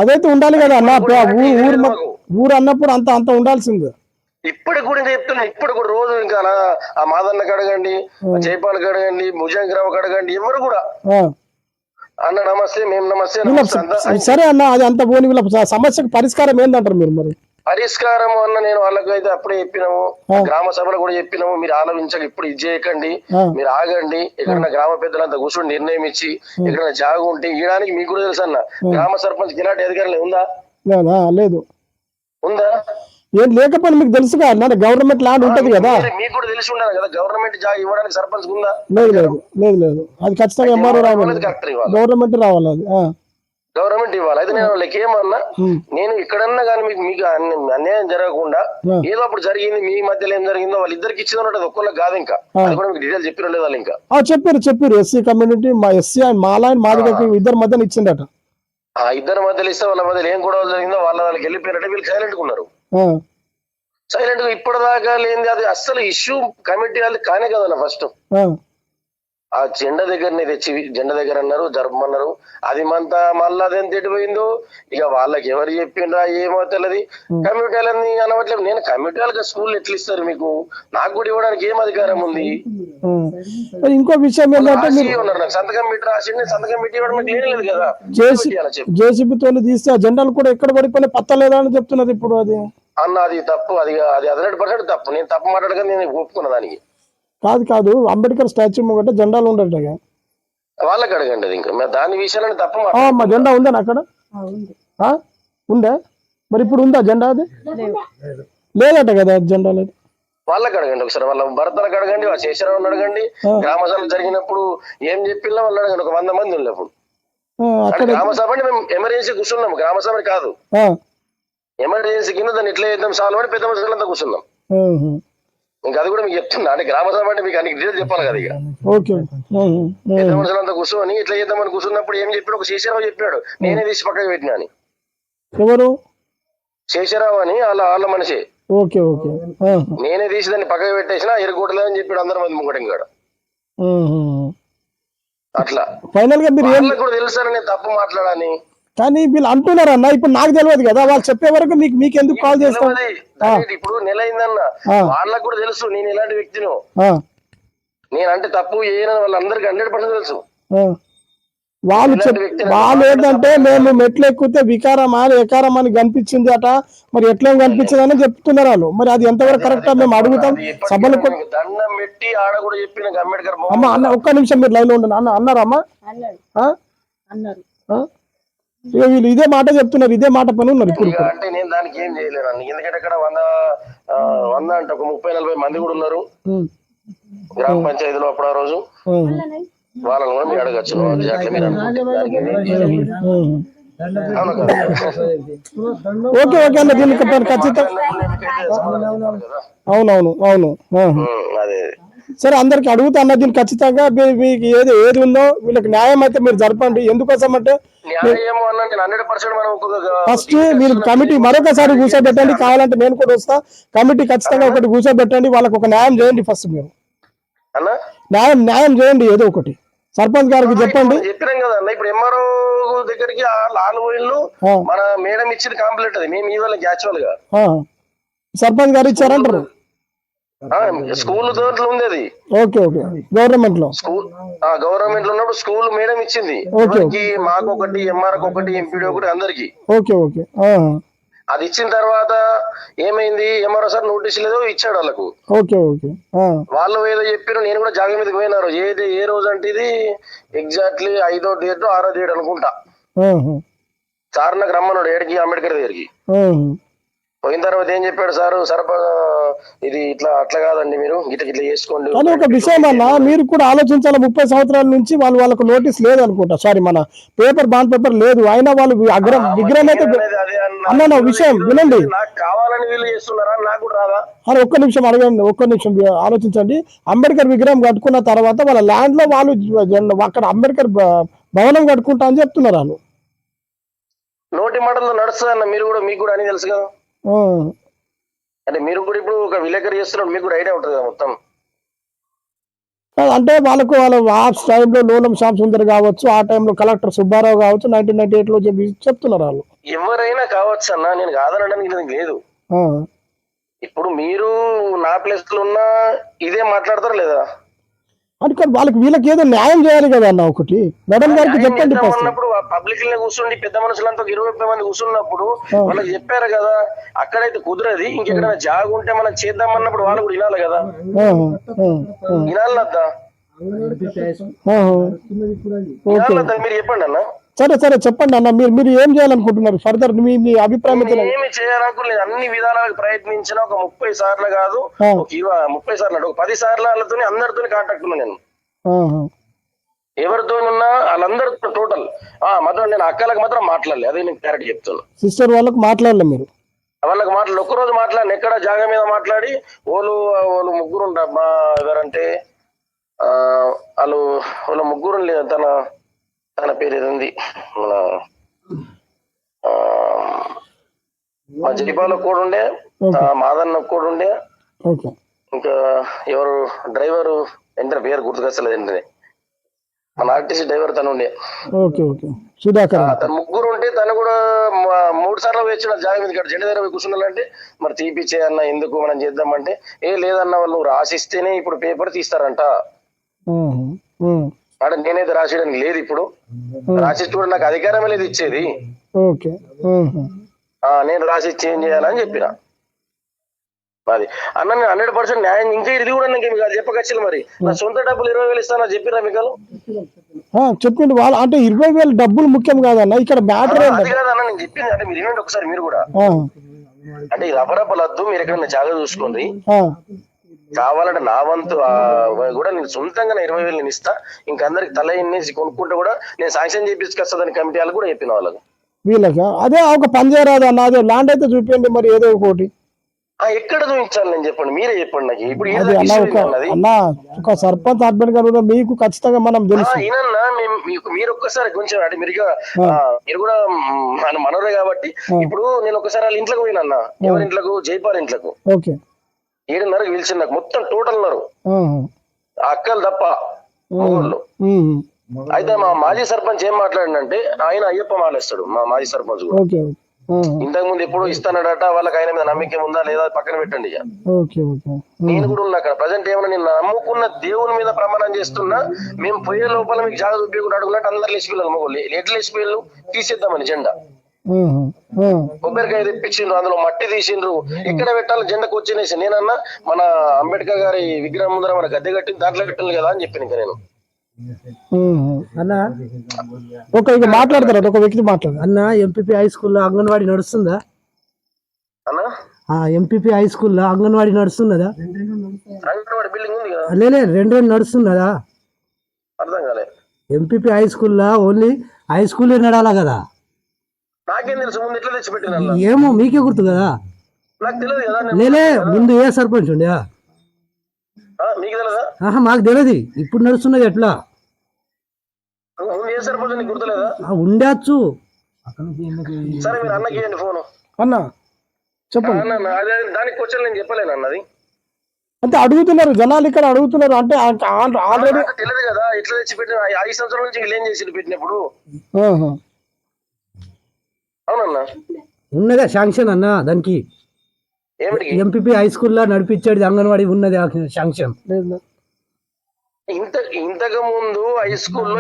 అదైతే ఉండాలి కదా అన్న, ఊరు అన్నప్పుడు అంత ఉండాల్సింది. ఇప్పటికి కూడా చెప్తున్నా, ఇప్పుడు కూడా రోజు ఇంకా ఆ మాదన్నకు అడగండి, జైపాల్కి అడగండి, భుజంగరావుకి అడగండి, ఎవరు కూడా అన్న నమస్తే, మేము నమస్తే, వీళ్ళ నమస్తే అంతా అయింది. సరే అన్న, అది అంత పోని వీళ్ళ సమస్యకు పరిష్కారం ఏందంటారు మీరు మరి? పరిష్కారం అన్న నేను వాళ్ళకి అయితే అప్పుడే చెప్పినాము, గ్రామ సభలో కూడా చెప్పినాము, మీరు ఆలోచించక ఇప్పుడు ఇది చేయకండి, మీరు ఆగండి, ఎక్కడన్నా గ్రామ పెద్దలంతా కూర్చొని నిర్ణయం ఇచ్చి ఎక్కడన్నా జాగు ఉంటే ఇయడానికి మీకు కూడా తెలుసు అన్న. గ్రామ సర్పంచ్ ఇలాంటి అధికారులు ఉందా? లేదు. ఉందా? ఏం లేకపోయినా మీకు తెలుసుగా అన్న, గవర్నమెంట్ ల్యాండ్ ఉంటది కదా. మీకు కూడా తెలిసి ఉండాలి కదా, గవర్నమెంట్ జాగా ఇవ్వడానికి సర్పంచ్ ఉందా? లేదు అది ఖచ్చితంగా ఎంఆర్ఓ రావాలి, గవర్నమెంట్ రావాలి, అది గవర్నమెంట్ ఇవ్వాలి. అయితే నేను వాళ్ళకి ఏమన్నా, నేను ఎక్కడన్నా కానీ మీకు అన్యాయం జరగకుండా ఏదో అప్పుడు జరిగింది, మీ మధ్యలో ఏం జరిగిందో వాళ్ళిద్దరికి ఇచ్చింది ఉంటుంది, ఒక్కళ్ళకి కాదు. ఇంకా అది కూడా మీకు డీటెయిల్ చెప్పిన లేదు వాళ్ళు. ఇంకా చెప్పారు ఎస్సీ కమ్యూనిటీ, మా ఎస్సీ అండ్ మాలా అండ్ మాదిగకి ఇద్దరు మధ్యన ఇచ్చిందట. ఆ ఇద్దరు మధ్యలో ఇస్తే వాళ్ళ మధ్యలో ఏం గొడవలు జరిగిందో వాళ్ళకి వెళ్ళిపోయినట్టే వీళ్ళు సైలెంట్ గా ఉన్నారు. సైలెంట్ గా ఇప్పటిదాకా లేని అది అస్సలు ఇష్యూ కమిటీ వాళ్ళకి కానే కదన్న. ఫస్ట్ ఆ జెండా దగ్గరనే తెచ్చి జెండా దగ్గర అన్నారు, జరపమన్నారు. అది మంతా మళ్ళీ అదేంత ఎటుపోయిందో ఇక వాళ్ళకి ఎవరు చెప్పిండ్రా ఏమో తెలియదు. కమ్యూనిటీ వాళ్ళని అనవట్లేదు. నేను కమ్యూనిటీ వాళ్ళకి స్కూల్ ఎట్లా ఇస్తారు మీకు? నాకు కూడా ఇవ్వడానికి ఏం అధికారం ఉంది? ఇంకో విషయం ఏంటంటే ఉన్నారు, నాకు సంతకం పెట్టి రాసి సంతకం పెట్టి ఇవ్వడం మీకు లేదు కదా. జేసీబీతో తీస్తే ఆ జెండాలు కూడా ఎక్కడ పడిపోయినా పత్తలేదా అని చెప్తున్నది ఇప్పుడు. అది అన్న అది తప్పు, అది 100% తప్పు. నేను తప్పు మాట్లాడగా నేను ఒప్పుకున్న దానికి. కాదు అంబేద్కర్ స్టాచ్యూ ముంగట జెండాలు ఉండటగా వాళ్ళకి అడగండి. అది ఇంకా దాని విషయాన్ని తప్పు మా జెండా ఉందా అక్కడ? ఉందా? మరి ఇప్పుడు ఉందా జెండా? అది లేదట కదా జెండా. లేదు. వాళ్ళకి అడగండి ఒకసారి, వాళ్ళ భర్తలకు అడగండి, వాళ్ళ శేషరావుని అడగండి. గ్రామ సభ జరిగినప్పుడు ఏం చెప్పినా వాళ్ళు అడగండి. ఒక 100 మంది ఉన్నప్పుడు గ్రామ సభ అంటే మేము ఎమర్జెన్సీ కూర్చున్నాం. గ్రామ సభ కాదు, ఎమర్జెన్సీ కింద దాన్ని ఎట్లా చేద్దాం సాల్వ్ అని పెద్ద మనుషులంతా కూర్చున్నాం. ఇంకా అది కూడా మీకు చెప్తున్నా, అంటే గ్రామ సభ అంటే మీకు అన్ని డీటెయిల్స్ చెప్పాలి కదా. ఇక పెద్ద మనుషులంతా కూర్చొని ఇట్లా చేద్దామని కూర్చున్నప్పుడు ఏం చెప్పాడు, ఒక శేషరావు చెప్పాడు, నేనే తీసి పక్కకి పెట్టినా అని. ఎవరు? శేషరావు అని వాళ్ళ మనిషి. నేనే తీసి దాన్ని పక్కకి పెట్టేసిన, ఎరుకోవట్లేదని చెప్పాడు అందరి మంది ముంగటం కాడ. అట్లా ఫైనల్ గా మీరు కూడా తెలుసాను నేను తప్పు మాట్లాడాలని. కానీ వీళ్ళు అంటున్నారు అన్న, ఇప్పుడు నాకు తెలియదు కదా, వాళ్ళు చెప్పే వరకు మీకు ఎందుకు కాల్ చేస్తాం? ఇప్పుడు నెల అయిందన్న, వాళ్ళకు కూడా తెలుసు నేను ఎలాంటి వ్యక్తిను. నేనంటే తప్పు చేయనని వాళ్ళందరికీ 100% తెలుసు. వాళ్ళు ఏంటంటే మేము మెట్లు ఎక్కితే వికారమా ఎకారమా అని కనిపించింది అట, మరి ఎట్లా కనిపించింది అని చెప్తున్నారు వాళ్ళు. మరి అది ఎంతవరకు కరెక్టా మేము అడుగుతాం సభలు. దండం పెట్టి ఆడ కూడా చెప్పిన అంబేద్కర్ అమ్మ అన్న ఒక్క నిమిషం మీరు లైన్ లో ఉండండి అన్న. అన్నారమ్మా? వీళ్ళు ఇదే మాట చెప్తున్నారు, ఇదే మాట పని ఉన్నారు ఇప్పుడు. అంటే నేను దానికి ఏం చేయలేను. ఎందుకంటే అక్కడ 100 అంటే ఒక 30-40 మంది కూడా ఉన్నారు గ్రామ పంచాయతీలో అప్పుడు. ఆ రోజు వాళ్ళని కూడా మీరు అడగచ్చు. ఓకే అన్న, దీనికి ఖచ్చితంగా. అవును అదే సరే, అందరికి అడుగుతా అన్న, దీనికి ఖచ్చితంగా మీకు ఏది ఉందో వీళ్ళకి న్యాయం అయితే మీరు జరపండి. ఎందుకోసం అంటే ఫస్ట్ మీరు కమిటీ మరొకసారి కూర్చోబెట్టండి, కావాలంటే నేను కూడా వస్తా. కమిటీ ఖచ్చితంగా ఒకటి కూర్చోబెట్టండి, వాళ్ళకి ఒక న్యాయం చేయండి. ఫస్ట్ మీరు న్యాయం చేయండి, ఏదో ఒకటి సర్పంచ్ గారికి చెప్పండి. చెప్పినాం కదా అన్న, ఇప్పుడు ఎంఆర్ఓ దగ్గరికి ఆన్లైన్లు మన మేడం ఇచ్చిన కంప్లీట్, అది మేము ఇవాళ యాక్చువల్ గా సర్పంచ్ గారు ఇచ్చారంటారు. స్కూల్ దాంట్లో ఉంది అది. ఓకే గవర్నమెంట్ లో ఉన్నప్పుడు స్కూల్ మేడం ఇచ్చింది మాకు ఒకటి, ఎంఆర్ఓ ఒకటి, ఎంపీడీ ఒకటి, అందరికి. ఓకే అది ఇచ్చిన తర్వాత ఏమైంది, ఎంఆర్ఓ సార్ నోటీస్ లేదో ఇచ్చాడు వాళ్ళకు. వాళ్ళు ఏదో చెప్పారు, నేను కూడా జాగ మీదకి పోయినారు. ఏ రోజు అంటే ఇది ఎగ్జాక్ట్లీ 5వ డేట్ 6వ డేట్ అనుకుంటా. సార్ నాకు రమ్మన్నాడు ఏడికి, అంబేద్కర్ దగ్గరికి. పోయిన తర్వాత ఏం చెప్పాడు సార్, ఇది అట్లా కాదండి, మీరు ఇట్లా చేసుకోండి. కానీ ఒక విషయం అన్న, మీరు కూడా ఆలోచించాలి. 30 సంవత్సరాల నుంచి వాళ్ళకు నోటీస్ లేదు అనుకుంటా. సారీ, మన బాండ్ పేపర్ లేదు. అయినా వాళ్ళు విగ్రహం అయితే అన్న విషయం వినండి. నాకు కావాలని వీళ్ళు చేస్తున్నారా, నాకు కూడా రాదా? అని ఒక్క నిమిషం అడగండి, ఒక్క నిమిషం ఆలోచించండి. అంబేద్కర్ విగ్రహం కట్టుకున్న తర్వాత వాళ్ళ ల్యాండ్ లో వాళ్ళు అక్కడ అంబేద్కర్ భవనం కట్టుకుంటా అని చెప్తున్నారు వాళ్ళు. నోటి మాటల్లో నడుస్తుంది అన్న, మీకు కూడా అని తెలుసు కదా. అంటే మీరు కూడా ఇప్పుడు ఒక విలేకరు చేస్తున్నారు, మీకు కూడా ఐడియా ఉంటుంది కదా మొత్తం. అంటే వాళ్ళకు ఆ టైంలో లోలం శ్యామ్ సుందర్ కావచ్చు, ఆ టైంలో కలెక్టర్ సుబ్బారావు కావచ్చు, 1998 లో చెప్తున్నారు వాళ్ళు. ఎవరైనా కావచ్చు అన్న, నేను కాదనడానికి లేదు. ఇప్పుడు మీరు నా ప్లేస్ లో ఉన్నా ఇదే మాట్లాడతారు లేదా? అందుకని వాళ్ళకి వీళ్ళకి ఏదో న్యాయం చేయాలి కదా అన్న. ఒకటి మేడం గారికి చెప్పండి ఫస్ట్. ఉన్నప్పుడు పబ్లిక్ లో కూర్చుండి పెద్ద మనుషులంతా 20 మంది కూర్చున్నప్పుడు వాళ్ళకి చెప్పారు కదా, అక్కడైతే కుదరది, ఇంకెక్కడైనా జాగ ఉంటే మనం చేద్దామన్నప్పుడు వాళ్ళు కూడా వినాలి కదా, వినాలద్దా? మీరు చెప్పండి అన్న. సరే సరే చెప్పండి అన్న. మీరు ఏం చేయాలనుకుంటున్నారు ఫర్దర్? మీ అభిప్రాయం ఏమి చేయాలనుకోలేదు. అన్ని విధాలుగా ప్రయత్నించిన ఒక 30 సార్లు కాదు, ఒక 30 సార్లు ఒక 10 సార్లు వాళ్ళతో అందరితో కాంటాక్ట్ ఉన్నా నేను. ఎవరితో ఉన్నా వాళ్ళందరితో టోటల్ మాత్రం నేను అక్కలకు మాత్రం మాట్లాడలేదు. అదే నేను క్లారిటీ చెప్తున్నా. సిస్టర్ వాళ్ళకి మాట్లాడలేదు మీరు? వాళ్ళకి మాట్లాడి ఒక్కరోజు మాట్లాడిన, ఎక్కడ జాగా మీద మాట్లాడి వాళ్ళు ముగ్గురు ఉంటారు. ఎవరంటే వాళ్ళ ముగ్గురు లేదు, తన పేరు ఏది ఉంది, మా జైపాల కూడా ఉండే, మాదన్న కూడా ఉండే, ఇంకా ఎవరు డ్రైవరు ఎంత పేరు గుర్తుకొస్తలేదు ఏంటనే, మన ఆర్టీసీ డ్రైవర్ తను ఉండే, తన ముగ్గురు ఉంటే తను కూడా 3 సార్లు వచ్చిన జాగా మీద జెండా దగ్గర పోయి కూర్చున్నాలంటే మరి తీపిచ్చే అన్న, ఎందుకు మనం చేద్దామంటే లేదన్న వాళ్ళు రాసిస్తేనే ఇప్పుడు పేపర్ తీస్తారంట. అంటే నేనైతే రాసేయడానికి లేదు, ఇప్పుడు రాసి కూడా నాకు అధికారమే లేదు ఇచ్చేది, నేను రాసి చేంజ్ చేయాలని చెప్పిన. అది అన్న 100% న్యాయం. ఇంకా ఇది కూడా నాకు మీకు చెప్పకచ్చింది. మరి నా సొంత డబ్బులు 20,000 ఇస్తానా చెప్పిరా మీకు? చెప్పింది వాళ్ళు. అంటే 20,000 డబ్బులు ముఖ్యం కాదన్న, ఇక్కడ మ్యాటర్ అది కాదన్న నేను చెప్పింది. అంటే మీరు వినండి ఒకసారి మీరు కూడా. అంటే ఈ రబ్బరబ్బలద్దు, మీరు ఎక్కడైనా జాగా చూసుకోండి, కావాలంటే నా వంతు కూడా నేను సొంతంగా 20,000 నేను ఇస్తా, ఇంకా అందరికి తల ఎన్నేసి కొనుక్కుంటే కూడా నేను శాంక్షన్ చేపించుకొస్తాదని కమిటీ వాళ్ళు కూడా చెప్పిన వాళ్ళకి. వీళ్ళకి అదే ఒక పని చేయరాదు అన్న, అదే ల్యాండ్ అయితే చూపించండి మరి ఏదో ఒకటి. ఎక్కడ చూపించాలి నేను చెప్పండి, మీరే చెప్పండి నాకు. ఇప్పుడు అన్న ఒక సర్పంచ్ అడ్మిట్ గారు మీకు ఖచ్చితంగా మనం తెలుసు. ఈయనన్నా మీరు ఒక్కసారి కొంచెం అంటే మీరు కూడా మనోరే కాబట్టి, ఇప్పుడు నేను ఒకసారి వాళ్ళ ఇంట్లోకి పోయినన్నా. ఎవరి ఇంట్లోకి? జైపాల్ ఇంట్లోకి. 7:30కి పిలిచింది నాకు. మొత్తం టోటల్ ఉన్నారు, అక్కలు తప్ప మగోళ్ళు. అయితే మా మాజీ సర్పంచ్ ఏం మాట్లాడినంటే, ఆయన అయ్యప్ప మాలేస్తాడు మా మాజీ సర్పంచ్ కూడా. ఇంతకు ముందు ఎప్పుడు ఇస్తానడట, వాళ్ళకి ఆయన మీద నమ్మకం ఉందా లేదా పక్కన పెట్టండి. నేను కూడా ఉన్నా అక్కడ ప్రజెంట్. ఏమన్నా నేను నమ్ముకున్న దేవుని మీద ప్రమాణం చేస్తున్నా, మేము పోయే లోపల మీకు జాగ్రత్త ఉపయోగం అడుగున్నట్టు అందరు లేచిపోయారు మగోళ్ళు. ఎట్లు లేచిపోయారు? తీసేద్దామని జెండా. కొబ్బరికాయ తెప్పించిండ్రు, అందులో మట్టి తీసిండ్రు, ఎక్కడ పెట్టాలి జెండా కూర్చునేసి. నేనన్నా మన అంబేద్కర్ గారి విగ్రహం ముందర మన గద్దె కట్టి దాంట్లో పెట్టాలి కదా అని చెప్పాను. ఇంకా నేను అన్న మాట్లాడతారు, ఒక వ్యక్తి మాట్లాడు అన్న. ఎంపీపీ హై స్కూల్లో అంగన్వాడీ నడుస్తుందా అన్న? ఎంపీపీ హై స్కూల్లో అంగన్వాడీ నడుస్తున్నదా? బిల్డింగ్ ఉంది కదా? లేలే, 2 నడుస్తున్నదా? అర్థం కాలే. ఎంపీపీ హై స్కూల్లో ఓన్లీ హై స్కూల్ నడాలా కదా? నాకేం తెలుసు ముందు ఎట్లా తెచ్చి పెట్టిన? ఏమో మీకే గుర్తు కదా? నాకు తెలియదు కదా. లేలే, ముందు ఏ సర్పంచ్ ఉండే? మీకు తెలియదా? మాకు తెలియదు. ఇప్పుడు నడుస్తున్నది ఎట్లా? ఏ సర్పంచ్ నీకు గుర్తులేదా? ఉండొచ్చు. సరే మీరు అన్నకి ఇవ్వండి ఫోన్. అన్న చెప్పండి. దానికి క్వశ్చన్ నేను చెప్పలేను అన్నది. అంటే అడుగుతున్నారు జనాలు, ఇక్కడ అడుగుతున్నారు. అంటే ఆల్రెడీ తెలియదు కదా ఎట్లా తెచ్చి పెట్టిన. 5 సంవత్సరాల నుంచి వీళ్ళు ఏం చేసి పెట్టినప్పుడు. అవునన్నా, ఉన్నదా శాంక్షన్ అన్న దానికి? ఎంపీపీ హై స్కూల్లో నడిపించేది అంగన్వాడీ ఉన్నది శాంక్షన్? ఇంతకు ముందు హై స్కూల్లో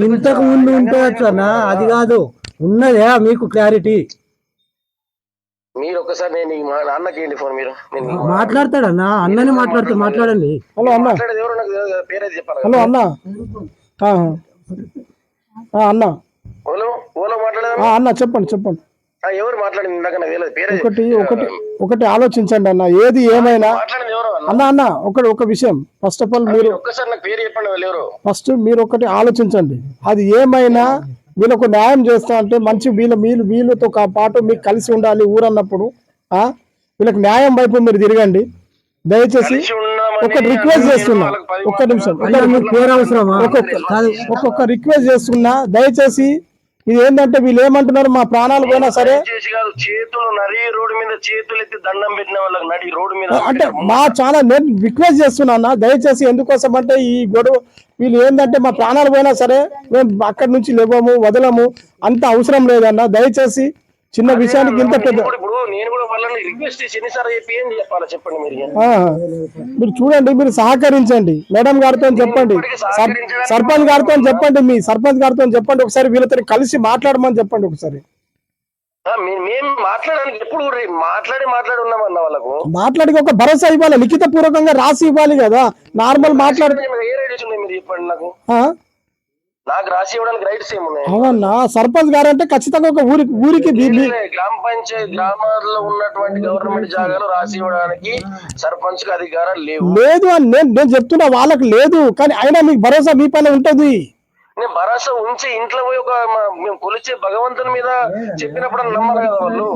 ఇంతకు ముందు ఉండవచ్చు అన్న, అది కాదు. ఉన్నదా మీకు క్లారిటీ? మీరు ఒకసారి నేను అన్నకి ఏంటి ఫోన్, మీరు మాట్లాడతాడన్నా, అన్నని మాట్లాడండి. హలో అన్న. మాట్లాడేది ఎవరు నాకు పేరైతే చెప్పాలి. హలో అన్న. అన్న ఓలో మాట్లాడదా అన్న? చెప్పండి. ఎవరు మాట్లాడింది ఇందాక నాకు తెలియదు పేరు. ఒకటి ఆలోచించండి అన్న, ఏది ఏమైనా. అన్న ఒక విషయం, ఫస్ట్ ఆఫ్ ఆల్ మీరు ఒక్కసారి నాకు పేరు చెప్పండి. వాళ్ళు ఎవరు? ఫస్ట్ మీరు ఒకటి ఆలోచించండి. అది ఏమైనా వీళ్ళకు న్యాయం చేస్తా అంటే మంచి వీళ్ళతో పాటు మీకు కలిసి ఉండాలి ఊరన్నప్పుడు. వీళ్ళకి న్యాయం వైపు మీరు తిరగండి దయచేసి. ఒక రిక్వెస్ట్ చేస్తున్నా, ఒక్క నిమిషం, ఒక్కొక్క రిక్వెస్ట్ చేస్తున్నా దయచేసి. ఇది ఏంటంటే వీళ్ళు ఏమంటున్నారు, మా ప్రాణాలు పోయినా సరే చేతులు నడి రోడ్డు మీద చేతులు ఎత్తి దండం పెట్టిన వాళ్ళకి నడి రోడ్డు మీద అంటే మా చాలా నేను రిక్వెస్ట్ చేస్తున్నా దయచేసి. ఎందుకోసం అంటే ఈ గొడవ వీళ్ళు ఏంటంటే మా ప్రాణాలు పోయినా సరే మేము అక్కడి నుంచి లేవము వదలము, అంత అవసరం లేదన్న. దయచేసి చిన్న విషయానికి ఇంత పెద్ద ఇప్పుడు నేను కూడా వాళ్ళని రిక్వెస్ట్ చేసి ఎన్నిసార్లు చెప్పి ఏం చెప్పాలా చెప్పండి మీరు ఇక. ఆ, మీరు చూడండి, మీరు సహకరించండి, మేడం గారితో చెప్పండి, సర్పంచ్ గారితో చెప్పండి, మీ సర్పంచ్ గారితో చెప్పండి, ఒకసారి వీళ్ళతో కలిసి మాట్లాడమని చెప్పండి ఒకసారి. మేము మాట్లాడడానికి ఎప్పుడు మాట్లాడి ఉన్నామన్న వాళ్ళకు. మాట్లాడి ఒక భరోసా ఇవ్వాలి, లిఖిత పూర్వకంగా రాసి ఇవ్వాలి కదా, నార్మల్ మాట్లాడి. ఏ రైట్స్ ఉన్నాయి మీరు చెప్పండి నాకు రాసి ఇవ్వడానికి రైట్స్ ఏమున్నాయి? అవునా, సర్పంచ్ గారు అంటే ఖచ్చితంగా ఒక ఊరికి గ్రామ పంచాయతీ గ్రామాల్లో ఉన్నటువంటి గవర్నమెంట్ జాగాలు రాసి ఇవ్వడానికి సర్పంచ్ కి అధికారాలు లేవు. లేదు అని నేను చెప్తున్నా, వాళ్ళకి లేదు, కానీ అయినా మీకు భరోసా మీ పైన ఉంటది. నేను భరోసా ఉంచి ఇంట్లో పోయి మేము కొలిచే భగవంతుని మీద చెప్పినప్పుడు నమ్మాలి కదా వాళ్ళు.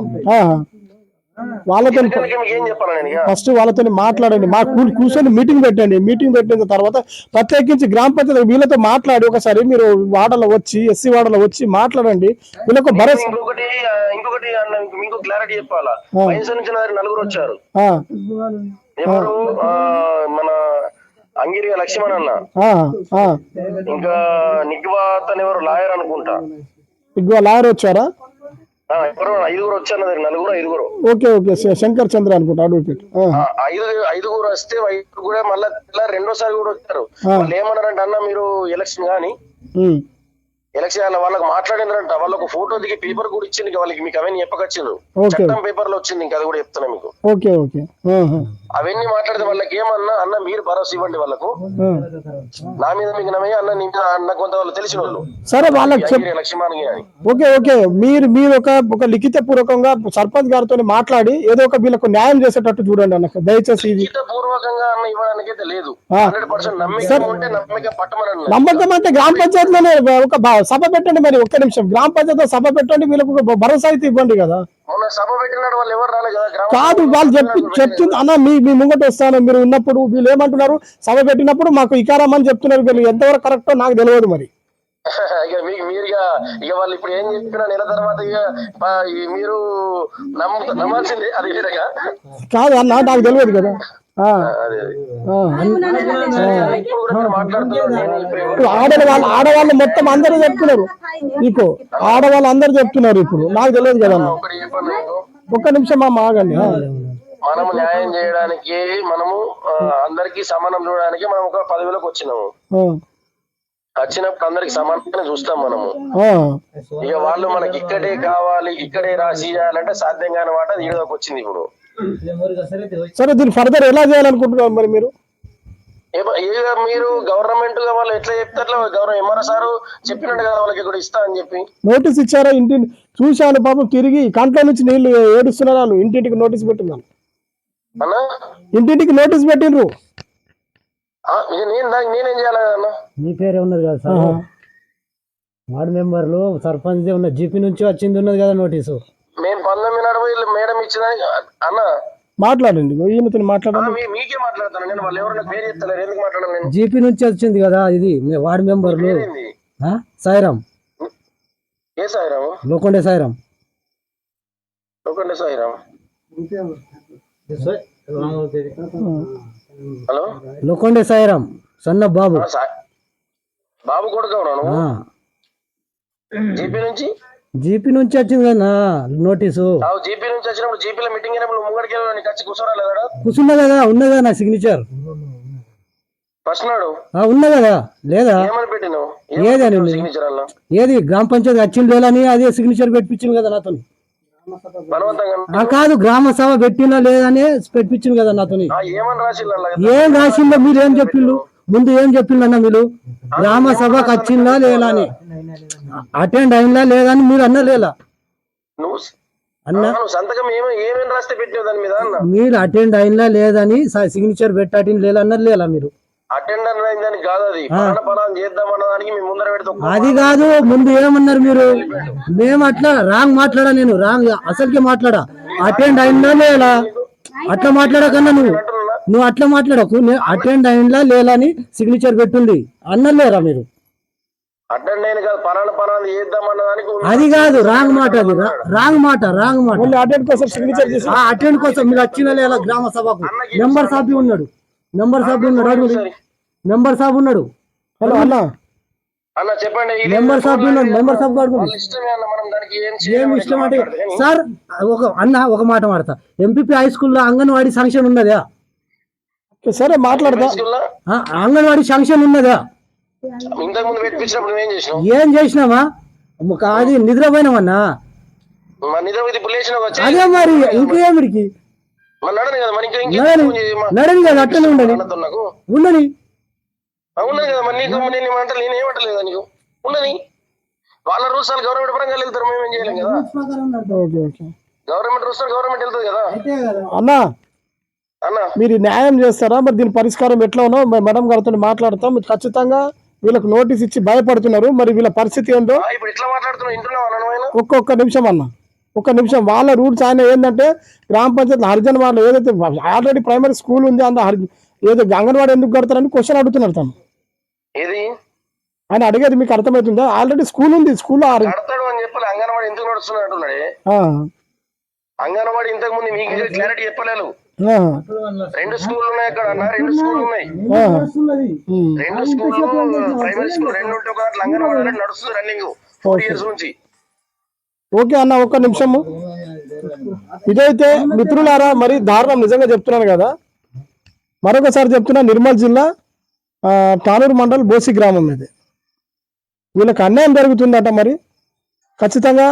వాళ్ళతో ఏం చెప్పాలి నేను ఇక? ఫస్ట్ వాళ్ళతో మాట్లాడండి, మా కూర్చొని మీటింగ్ పెట్టండి, మీటింగ్ పెట్టిన తర్వాత ప్రత్యేకించి గ్రామ పంచాయతీ వీళ్ళతో మాట్లాడి ఒకసారి మీరు వాడలో వచ్చి ఎస్సీ వాడలో వచ్చి మాట్లాడండి, వీళ్ళకు భరోసా. ఇంకొకటి మీకు క్లారిటీ చెప్పాలా, పైసా నుంచి నలుగురు వచ్చారు. ఎవరు? మన అంగిరి లక్ష్మణ్ అన్న, ఇంకా నిగ్వాత్ అని ఎవరు లాయర్ అనుకుంటా. లాయర్ వచ్చారా? ఎవరు? 5గురు వచ్చారు, నలుగురు. ఓకే ఓకే, శంకర్ చంద్ర అనుకుంటా, అడ్వకేట్. ఐదుగురు వస్తే 5 కూడా మళ్ళా రెండోసారి కూడా వచ్చారు. వాళ్ళు ఏమన్నారంటే, అన్న మీరు ఎలక్షన్ గాని ఎలక్షన్ వాళ్ళకి మాట్లాడినారంట, వాళ్ళకు ఫోటో దిగి పేపర్ కూడా ఇచ్చింది వాళ్ళకి. మీకు అవన్నీ చెప్పకొచ్చింది, చట్టం పేపర్ లో వచ్చింది, ఇంకా అది కూడా చెప్తున్నా మీకు. ఓకే ఓకే, అవన్నీ మాట్లాడితే వాళ్ళకి ఏమన్నా, అన్న మీరు భరోసా ఇవ్వండి వాళ్ళకు, నా మీద మీకు నమ్మే అన్న నీ మీద అన్న కొంత వాళ్ళు తెలిసిన వాళ్ళు. సరే వాళ్ళకి లక్ష్మణ్ అని. ఓకే ఓకే, మీరు ఒక లిఖిత పూర్వకంగా సర్పంచ్ గారితో మాట్లాడి ఏదో ఒక వీళ్ళకు న్యాయం చేసేటట్టు చూడండి అన్న, దయచేసి. లిఖిత పూర్వకంగా అన్న ఇవ్వడానికి అయితే లేదు, 100% నమ్మకం ఉంటే నమ్మకం పట్టమని. నమ్మకం అంటే గ్రామ పంచాయతీలోనే ఒక సభ పెట్టండి, మరి ఒక్క నిమిషం గ్రామ పంచాయతీ సభ పెట్టండి, వీళ్ళకు భరోసా అయితే ఇవ్వండి కదా. సభ పెట్టినాడు, వాళ్ళు ఎవరు రాలేదు కదా. కాదు, వాళ్ళు చెప్తుంది అన్న, మీ ముంగట వస్తాను మీరు ఉన్నప్పుడు. వీళ్ళు ఏమంటున్నారు, సభ పెట్టినప్పుడు మాకు ఇకారామని చెప్తున్నారు, వీళ్ళు ఎంతవరకు కరెక్టో నాకు తెలియదు మరి. మీరుగా ఇక వాళ్ళు ఇప్పుడు ఏం చెప్పినా నెల తర్వాత ఇక మీరు నమ్మాల్సిందే, అది వేరేగా కాదు అన్న, నాకు తెలియదు కదా. ఆడవాళ్ళు మొత్తం అందరూ చెప్తున్నారు, మీకు ఆడవాళ్ళు అందరూ చెప్తున్నారు, ఇప్పుడు నాకు తెలియదు కదా. ఒక్క నిమిషం ఆగండి. మనము న్యాయం చేయడానికి, మనము అందరికి సమానం చూడడానికి మనం ఒక పదవిలోకి వచ్చినప్పుడు అందరికి సమానంగానే చూస్తాం మనము. ఇక వాళ్ళు మనకి ఇక్కడే కావాలి, ఇక్కడే రాసి చేయాలంటే సాధ్యం కాని మాట ఈడోకి వచ్చింది ఇప్పుడు. సరే, దీన్ని ఫర్దర్ ఎలా చేయాలనుకుంటున్నారు మరి మీరు? మీరు గవర్నమెంట్ గా వాళ్ళు ఎట్లా చెప్తారు, గవర్నమెంట్ ఎంఆర్ఓ సారు చెప్పినట్టు కదా వాళ్ళకి ఇక్కడ ఇస్తా అని చెప్పి నోటీస్ ఇచ్చారా? ఇంటిని చూశాను పాపం, తిరిగి కంట్లో నుంచి నీళ్లు ఏడుస్తున్నారు వాళ్ళు. ఇంటింటికి నోటీస్ పెట్టినాను, ఇంటింటికి నోటీస్ పెట్టిండ్రు. నేనేం చేయాలి కదన్నా? మీ పేరే ఉన్నది కదా సార్, వార్డు మెంబర్లు సర్పంచ్ ఉన్న జీపీ నుంచి వచ్చింది ఉన్నది కదా నోటీసు. మేము 19 మేడం ఇచ్చిన అన్న మాట్లాడండి, ఈయనతో మాట్లాడండి. మీకే మాట్లాడతాను నేను, వాళ్ళు ఎవరైనా పేరు చెప్తారు, ఎందుకు మాట్లాడాలి నేను? జీపీ నుంచి వచ్చింది కదా ఇది, వార్డు మెంబర్లు. సాయిరామ్. ఏ సాయిరాము? లోకొండే సాయిరామ్. లోకొండే సాయిరామ్. హలో, లోకొండే సాయిరామ్ సన్న బాబు. బాబు కొడుకు జీపీ నుంచి వచ్చింది కదా నోటీసు. జీపీ నుంచి వచ్చినప్పుడు జీపీలో మీటింగ్ అయినప్పుడు ముంగడికి వచ్చి కూర్చోరాలేదా? కూర్చున్నా కదా, ఉన్నది కదా నా సిగ్నేచర్. ఫస్ట్ నాడు ఉన్నా కదా, లేదా ఏమని పెట్టినావు? ఏదని సిగ్నేచర్ అలా ఏది గ్రామ పంచాయతీ వచ్చింది లేదని అదే సిగ్నేచర్ పెట్టించింది కదా నాతో. కాదు, గ్రామ సభ పెట్టినా లేదని పెట్టించింది కదా నాతో. ఏమని రాసిందా? ఏం రాసిందో మీరు ఏం చెప్పిండు ముందు, ఏం చెప్పిండన్నా మీరు? గ్రామ సభకు వచ్చిందా లేదా అని, అటెండ్ అయినా లేదని మీరు అన్నా లేదా అన్నా? సంతకం ఏమేమి రాస్తే పెట్టిన దాని మీద అన్న? మీరు అటెండ్ అయినా లేదని సిగ్నేచర్ పెట్టాటిని లేదన్నారు లేదా మీరు? అటెండర్ అయిందని కాదు, అది పలానా చేద్దాం అన్నదానికి మేము ముందర పెడతాం. అది కాదు, ముందు ఏమన్నారు మీరు? మేము అట్లా రాంగ్ మాట్లాడా, నేను రాంగ్ అసలుకి మాట్లాడా. అటెండ్ అయినా లేదా అట్లా మాట్లాడకన్నా నువ్వు అట్లా మాట్లాడకు. అటెండ్ అయినా లేదా అని సిగ్నేచర్ పెట్టుంది అన్నారు లేరా మీరు? అటెండ్ అయిన కాదు, పలానా చేద్దాం అన్నదానికి. అది కాదు, రాంగ్ మాట, అది రాంగ్ మాట. అటెండ్ కోసం సిగ్నేచర్ చేసి అటెండ్ కోసం మీరు వచ్చిన లేదా గ్రామ సభకు? మెంబర్ సాబ్ ఉన్నాడు, మెంబర్ సాబ్ ఉన్నాడు. హలో అన్న, అన్న చెప్పండి ఇది మెంబర్ సాబ్ ఉన్నాడు, మెంబర్ సాబ్ గారు వాళ్ళ ఇష్టమే అన్న, మనం దానికి ఏం ఏం చేయలేము. ఇష్టం అంటే మాట్లాడదు కానీ సార్ ఒక మాట మాడతా, ఎంపీపీ హై స్కూల్లో అంగన్వాడీ శాంక్షన్ ఉన్నదా? సరే మాట్లాడదా. స్కూల్లో అంగన్వాడీ శాంక్షన్ ఉన్నదా? ఇంతకు ముందు పెట్టించినప్పుడు నువ్వేం చేసినావు? ఏం చేసినామా? అది నిద్రపోయినామన్నా. మన నిజం ఇది పులేసిన వచ్చి అదే మరి ఇంకేమిడికి మన నడని కదా, మన ఇంకా నడని కదా, అట్టనే ఉండని నాకు ఉండని ఉన్నది కదా. మరి నీకు నేను ఏమంటలేదు, నేను ఏమంటలేదా నీకు? ఉన్నది వాళ్ళ రూల్స్ గవర్నమెంట్ పరంగా వెళ్తారు, మేమేం చేయలేం కదా. Okay okay government rules government వెళ్తుంది కదా. అన్నా అన్న మీరు న్యాయం చేస్తారా? మరి దీని పరిష్కారం ఎట్లా ఉన్నో మేడం గారితో మాట్లాడతాం. మీరు ఖచ్చితంగా వీళ్ళకి నోటీస్ ఇచ్చి భయపడుతున్నారు. మరి వీళ్ళ పరిస్థితి ఏందో ఇప్పుడు ఇట్లా మాట్లాడుతున్నావు, ఇంటున్నావు అన్న. ఒక్క నిమిషం అన్న, ఒక్క నిమిషం. వాళ్ళ రూల్స్ ఆయన ఏంటంటే గ్రామ పంచాయతీ హరిజన్ వాళ్ళు ఏదైతే ఆల్రెడీ ప్రైమరీ స్కూల్ ఉంది ఏదో అంగన్వాడీ ఎందుకు కడతారని క్వశ్చన్ అడుగుతున్నారు తను. ఏది ఆయన అడిగేది మీకు అర్థమవుతుందా? ఆల్రెడీ స్కూల్ ఉంది, స్కూల్లో కడతాడు అని చెప్పాలి. అంగన్వాడీ ఎందుకు నడుస్తున్నాడు అంటున్నాడే. అంగన్వాడీ ఇంతకు ముందు మీకు క్లారిటీ చెప్పలేదు. 2 స్కూళ్ళు ఉన్నాయి అక్కడ అన్న, 2 స్కూళ్ళు ఉన్నాయి. 2 స్కూళ్ళు ప్రైమరీ స్కూల్ 2 ఉంటే ఒక దాంట్లో అంగన్వాడీ నడుస్తుంది రన్నింగ్ 4 years నుంచి. ఓకే అన్న, ఒక్క నిమిషము. ఇదైతే మిత్రులారా మరి దారుణం, నిజంగా చెప్తున్నాను కదా. మరొకసారి చెప్తున్నా, నిర్మల్ జిల్లా తానూరు మండల్ బోసి గ్రామం ఇది. వీళ్ళకి అన్యాయం జరుగుతుందట. మరి ఖచ్చితంగా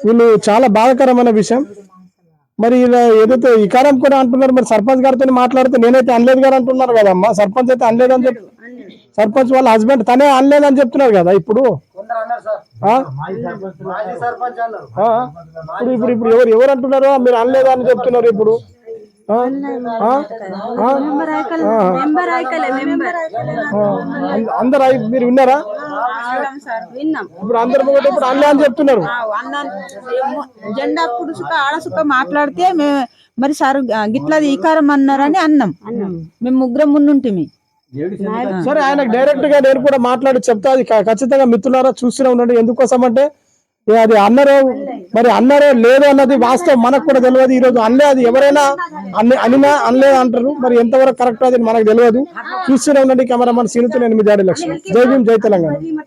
వీళ్ళు చాలా బాధాకరమైన విషయం. మరి ఇలా ఏదైతే ఇకారం కూడా అంటున్నారు, మరి సర్పంచ్ గారితో మాట్లాడితే నేనైతే అనలేదు గారు అంటున్నారు కదమ్మా. సర్పంచ్ అయితే అనలేదని చెప్పి, సర్పంచ్ వాళ్ళ హస్బెండ్ తనే అనలేదని చెప్తున్నారు కదా. ఇప్పుడు ఇప్పుడు ఎవరు అంటున్నారో మీరు అనలేదా అని చెప్తున్నారు ఇప్పుడు. అందరు మీరు విన్నారా? ఇప్పుడు అందరు ఇప్పుడు అనలే అని చెప్తున్నారు. జెండా పుడుసుక ఆడసుక మాట్లాడితే మరి సార్ గిట్లది ఈకారం అన్నారని అన్నాం. మేము 3 ముందుంటిమి. సరే ఆయనకు డైరెక్ట్ గా నేను కూడా మాట్లాడి చెప్తా. అది ఖచ్చితంగా మిత్రులారా చూస్తూనే ఉండండి. ఎందుకోసం అంటే అది అన్నారో మరి అన్నారో లేదో అన్నది వాస్తవం మనకు కూడా తెలియదు. ఈ రోజు అనలే, అది ఎవరైనా అనినా అనలేదు అంటారు. మరి ఎంతవరకు కరెక్ట్ అది మనకు తెలియదు. చూస్తూనే ఉండండి. కెమెరామన్ సీనుతో నేను మీ దాడి లక్ష్మి. జై భీమ్, జై తెలంగాణ.